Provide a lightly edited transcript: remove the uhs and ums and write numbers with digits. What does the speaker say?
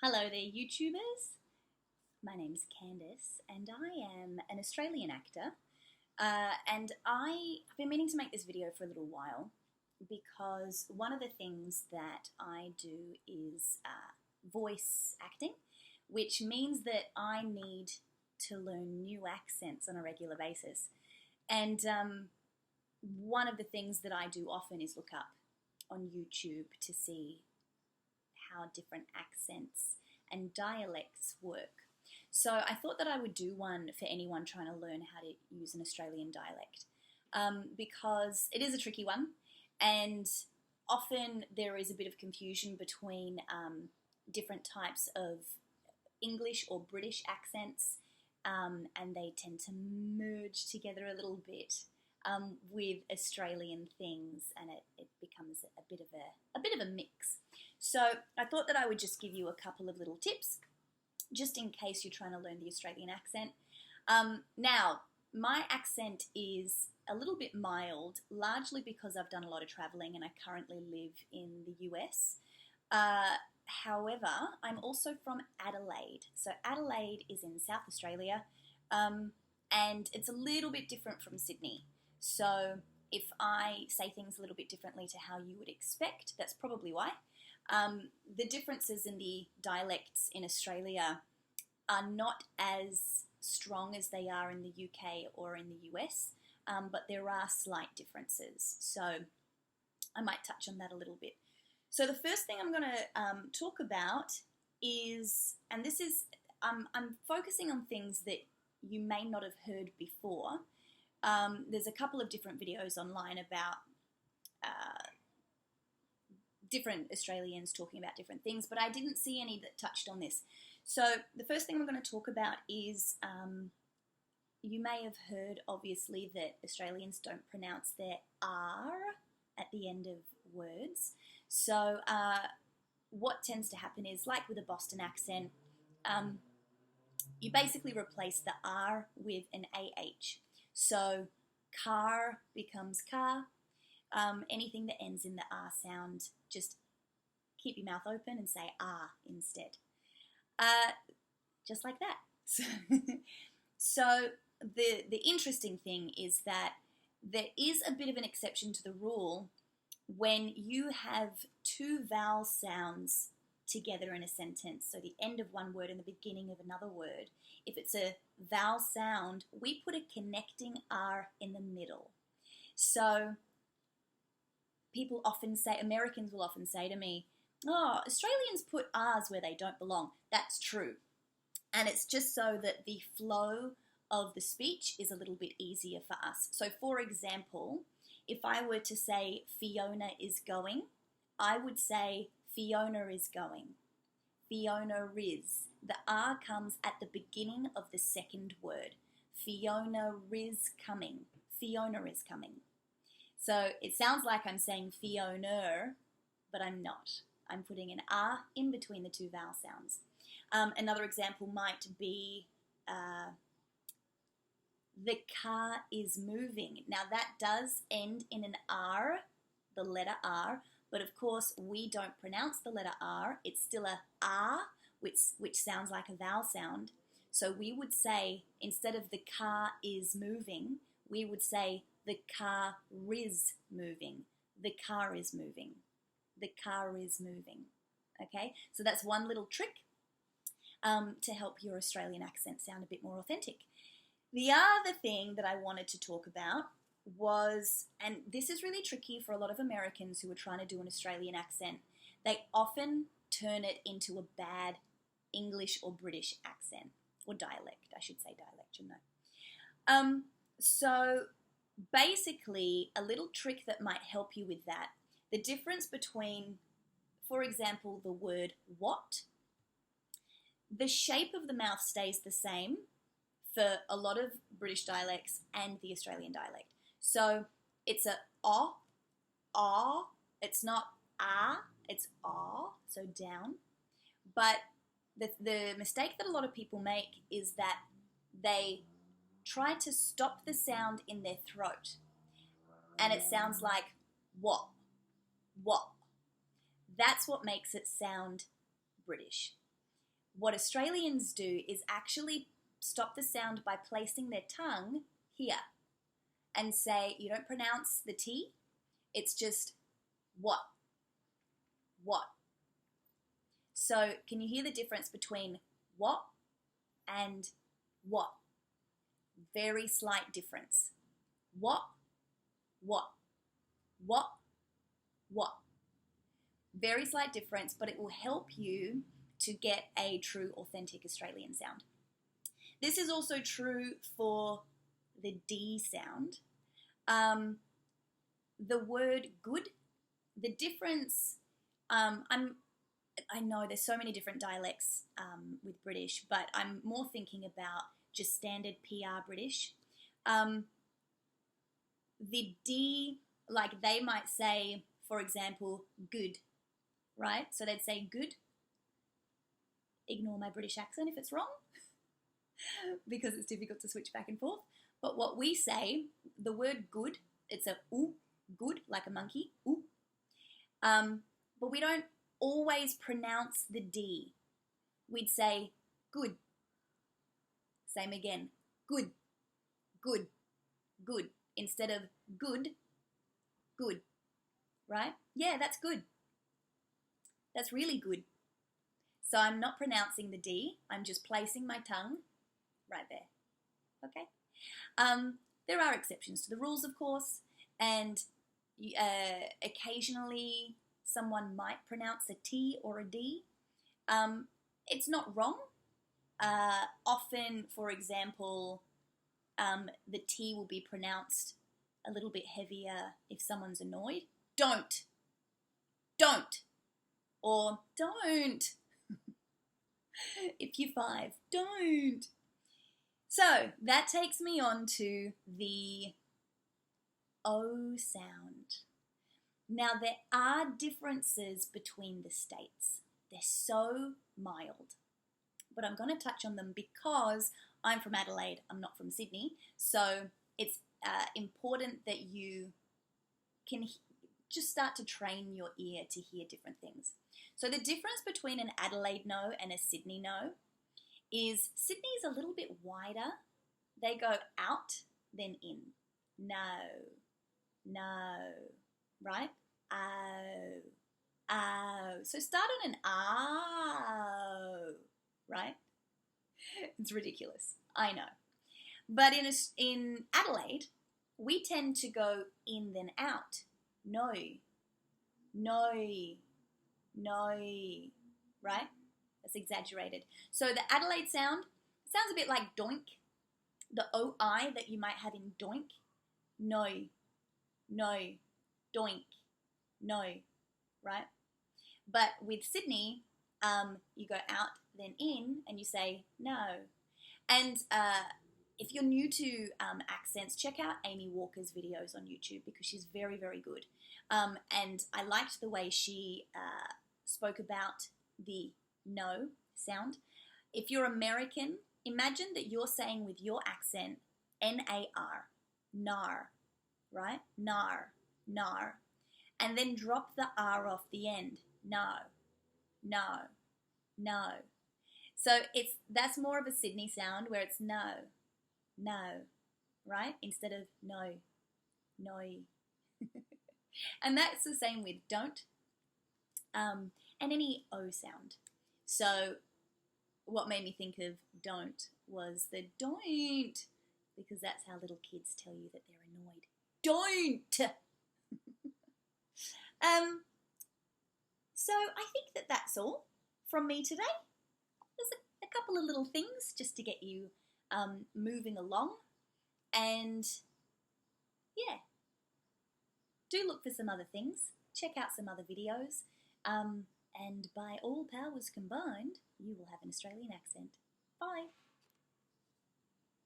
Hello there, YouTubers. My name's Candice, and I am an Australian actor. And I've been meaning to make this video for a little while because one of the things that I do is voice acting, which means that I need to learn new accents on a regular basis. And one of the things that I do often is look up on YouTube to see how different accents and dialects work. So I thought that I would do one for anyone trying to learn how to use an Australian dialect because it is a tricky one, and often there is a bit of confusion between different types of English or British accents, and they tend to merge together a little bit with Australian things, and it becomes a bit of a mix. So I thought that I would just give you a couple of little tips, just in case you're trying to learn the Australian accent. Now, my accent is a little bit mild, largely because I've done a lot of travelling and I currently live in the US. However, I'm also from Adelaide. So Adelaide is in South Australia, and it's a little bit different from Sydney. So if I say things a little bit differently to how you would expect, that's probably why. The differences in the dialects in Australia are not as strong as they are in the UK or in the US, but there are slight differences. So I might touch on that a little bit. So the first thing I'm going to talk about is, and this is, I'm focusing on things that you may not have heard before. There's a couple of different videos online about different Australians talking about different things, but I didn't see any that touched on this. So the first thing I'm going to talk about is, you may have heard, obviously, that Australians don't pronounce their R at the end of words. So what tends to happen is, like with a Boston accent, you basically replace the R with an AH. So car becomes car. Anything that ends in the R sound, just keep your mouth open and say ah instead. Just like that. So the interesting thing is that there is a bit of an exception to the rule when you have two vowel sounds together in a sentence, so the end of one word and the beginning of another word. If it's a vowel sound, we put a connecting R in the middle. So people often say, Americans will often say to me, oh, Australians put R's where they don't belong. That's true. And it's just so that the flow of the speech is a little bit easier for us. So for example, if I were to say Fiona is going, I would say Fiona is going. Fiona is. The R comes at the beginning of the second word. Fiona is coming. Fiona is coming. So it sounds like I'm saying Fiona, but I'm not. I'm putting an R in between the two vowel sounds. Another example might be the car is moving. Now that does end in an R, the letter R, but of course we don't pronounce the letter R. It's still a R, which sounds like a vowel sound. So we would say, instead of the car is moving, we would say the car is moving. The car is moving. The car is moving. Okay, so that's one little trick to help your Australian accent sound a bit more authentic. The other thing that I wanted to talk about was, and this is really tricky for a lot of Americans who are trying to do an Australian accent, they often turn it into a bad English or British accent, or dialect, I should say dialect, you know. So basically, a little trick that might help you with that, the difference between, for example, the word what, the shape of the mouth stays the same for a lot of British dialects and the Australian dialect. So it's a ah, it's not ah, it's ah, so down. But the mistake that a lot of people make is that they try to stop the sound in their throat, and it sounds like what. That's what makes it sound British. what Australians do is actually stop the sound by placing their tongue here and say, you don't pronounce the T, it's just what. So can you hear the difference between what and what? Very slight difference. What. Very slight difference, but it will help you to get a true, authentic Australian sound. This is also true for the D sound. The word good, the difference, I know there's so many different dialects with British, but I'm more thinking about just standard PR British. The D, like they might say, for example, good, right? So they'd say good. Ignore my British accent if it's wrong, because it's difficult to switch back and forth. But what we say, the word good, it's a oo, good, like a monkey, oo. But we don't always pronounce the D. We'd say good. Same again, good, instead of good, right? Yeah, that's good. That's really good. So I'm not pronouncing the D, I'm just placing my tongue right there, okay? There are exceptions to the rules, of course, and occasionally someone might pronounce a T or a D. It's not wrong. Often, for example, the T will be pronounced a little bit heavier if someone's annoyed. Don't, or don't. If you're 5, don't. So that takes me on to the O sound. Now there are differences between the states. They're so mild, but I'm going to touch on them because I'm from Adelaide, I'm not from Sydney, so it's important that you can just start to train your ear to hear different things. So the difference between an Adelaide no and a Sydney no is Sydney's a little bit wider. They go out, then in. No, right? Oh. So start on an oh, right? It's ridiculous, I know. But in Adelaide, we tend to go in then out. No, right? That's exaggerated. So the Adelaide sound sounds a bit like doink, the OI that you might have in doink. No, doink, no, right? But with Sydney, you go out, then in, and you say no. And if you're new to accents, check out Amy Walker's videos on YouTube because she's very, very good. And I liked the way she spoke about the no sound. If you're American, imagine that you're saying with your accent N-A-R, nar, right? Nar. And then drop the R off the end. No. So that's more of a Sydney sound where it's no, right? Instead of no. And that's the same with don't and any O sound. So what made me think of don't was the don't, because that's how little kids tell you that they're annoyed. Don't! So I think that's all from me today. There's a couple of little things just to get you moving along. And yeah, do look for some other things. Check out some other videos. And by all powers combined, you will have an Australian accent. Bye.